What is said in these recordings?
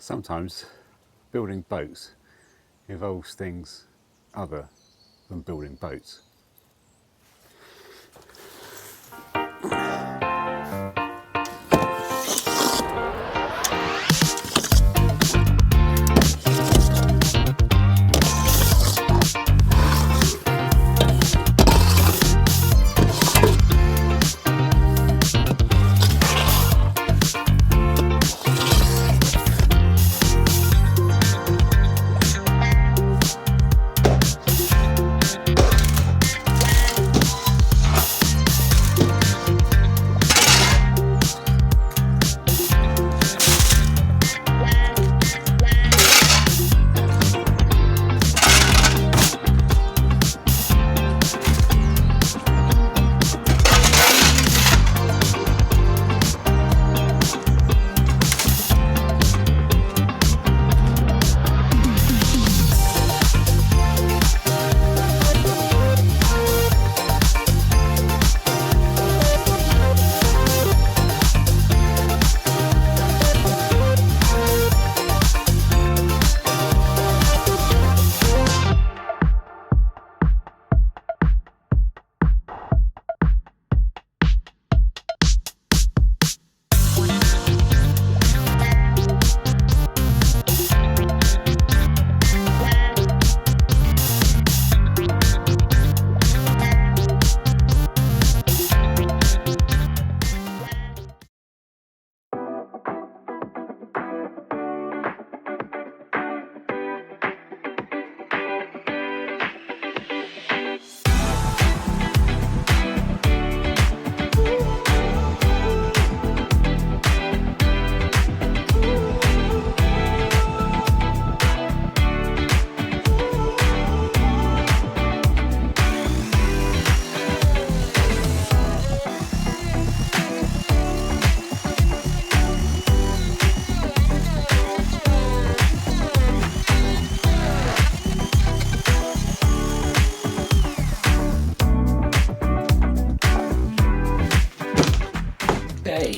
sometimes building boats involves things other than building boats.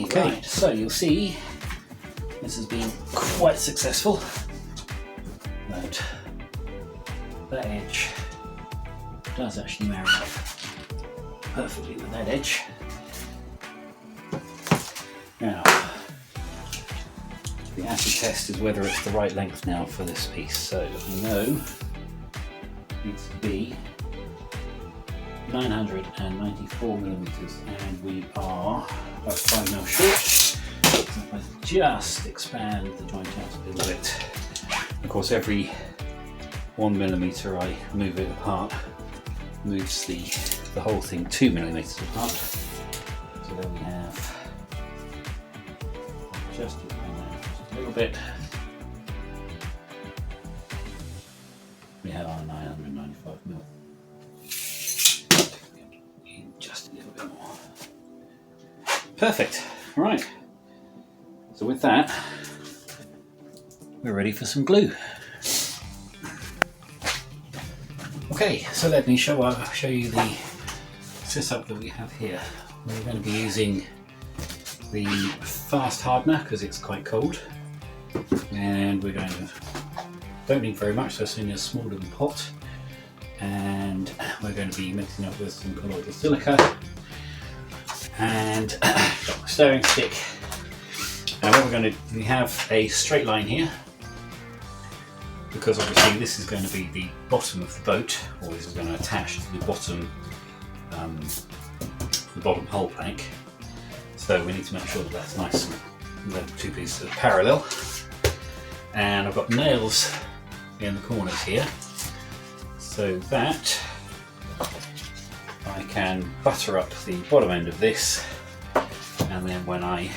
Okay, right, so you'll see this has been quite successful. But that edge does actually marry up perfectly with that edge. Now, the acid test is whether it's the right length now for this piece. So I know it needs to be 994 millimeters, and we are about 5 mil short. So if I just expand the joint out a little bit. Of course, every 1 millimeter I move it apart moves the whole thing 2 millimeters apart. So there we have just a little bit. We have our 995 mil. Just a little bit more. Perfect. Right. So with that, we're ready for some glue. Okay, so let me show you the setup that we have here. We're going to be using the fast hardener because it's quite cold, and we're going to, don't need very much, so it's in a small little pot, and we're going to be mixing up with some colloidal silica, and got my stirring stick. And what we're going to, we have a straight line here, because obviously this is going to be the bottom of the boat, or this is going to attach to the bottom hull plank. So we need to make sure that that's nice and the two pieces are parallel. And I've got nails in the corners here, so that I can butter up the bottom end of this, and then when I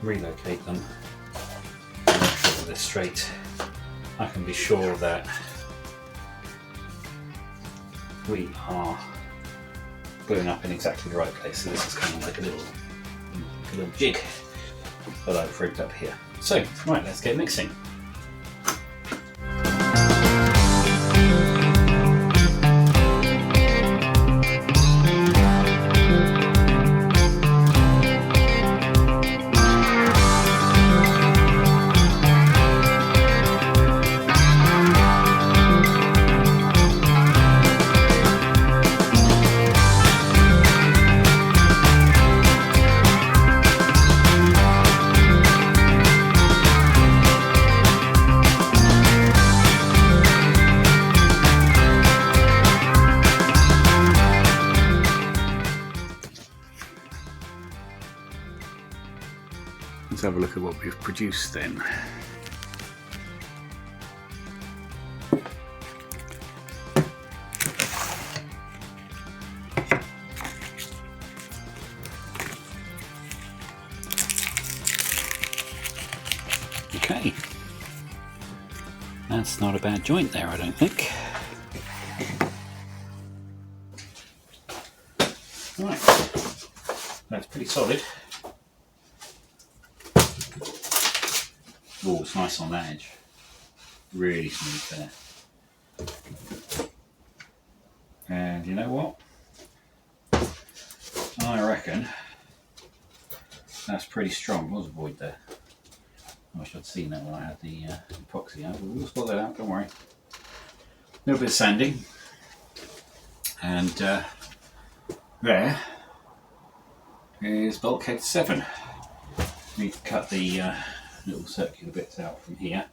relocate them, make sure that they're straight, I can be sure that we are gluing up in exactly the right place. So this is kind of like a little jig that I've rigged up here. So, right, let's get mixing. have a look at what we've produced then. Okay, that's not a bad joint there, I don't think. Right, that's pretty solid. Oh, it's nice on that edge. Really smooth there. And you know what? I reckon that's pretty strong. There was a void there. I wish I'd seen that when I had the epoxy out, but we'll sort that out, don't worry. A little bit of sanding. And there is bulkhead 7. Need to cut the little circular bits out from here,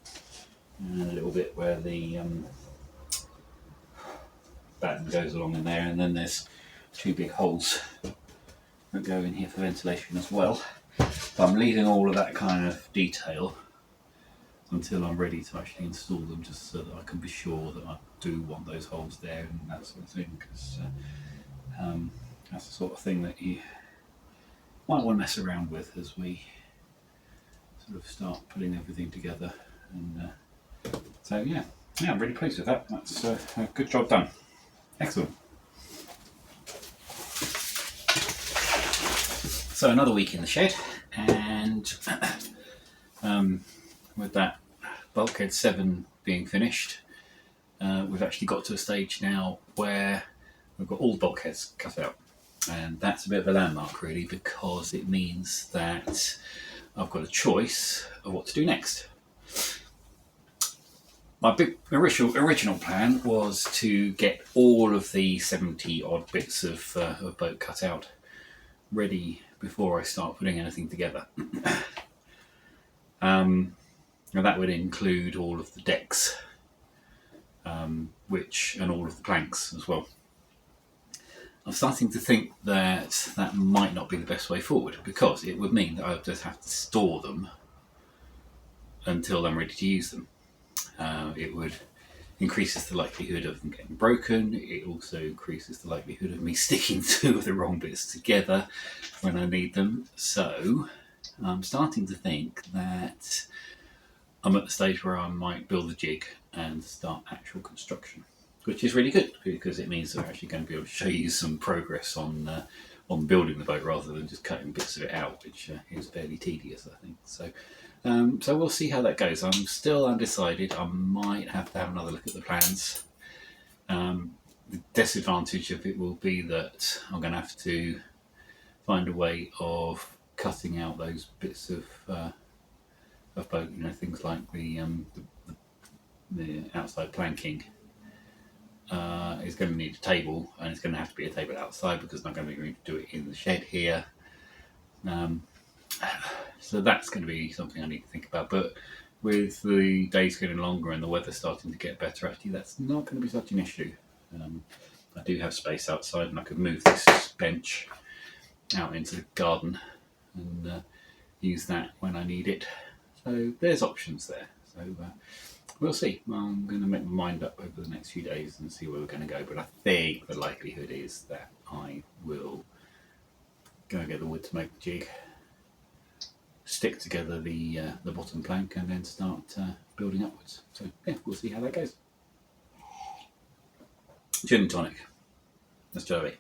and a little bit where the batten goes along in there, and then there's 2 big holes that go in here for ventilation as well. But I'm leaving all of that kind of detail until I'm ready to actually install them, just so that I can be sure that I do want those holes there and that sort of thing, because that's the sort of thing that you might want to mess around with as we sort of start putting everything together. And so yeah, I'm really pleased with that. That's a good job done. Excellent. So another week in the shed, and with that bulkhead 7 being finished, we've actually got to a stage now where we've got all the bulkheads cut out, and that's a bit of a landmark really, because it means that I've got a choice of what to do next. My big original plan was to get all of the 70 odd bits of boat cut out ready before I start putting anything together. And that would include all of the decks, and all of the planks as well. I'm starting to think that that might not be the best way forward, because it would mean that I would just have to store them until I'm ready to use them. It would increases the likelihood of them getting broken. It also increases the likelihood of me sticking 2 of the wrong bits together when I need them. So I'm starting to think that I'm at the stage where I might build a jig and start actual construction, which is really good, because it means that I'm actually going to be able to show you some progress on building the boat, rather than just cutting bits of it out, which is fairly tedious, I think. So we'll see how that goes. I'm still undecided. I might have to have another look at the plans. The disadvantage of it will be that I'm going to have to find a way of cutting out those bits of boat, things like the outside planking. Is going to need a table, and it's going to have to be a table outside, because I'm not going to be going to do it in the shed here. So that's going to be something I need to think about. But with the days getting longer and the weather starting to get better, actually that's not going to be such an issue. I do have space outside, and I could move this bench out into the garden and use that when I need it. So there's options there. So we'll see. I'm going to make my mind up over the next few days and see where we're going to go. But I think the likelihood is that I will go and get the wood to make the jig, stick together the bottom plank, and then start building upwards. So yeah, we'll see how that goes. Gin and tonic. Let's Joey.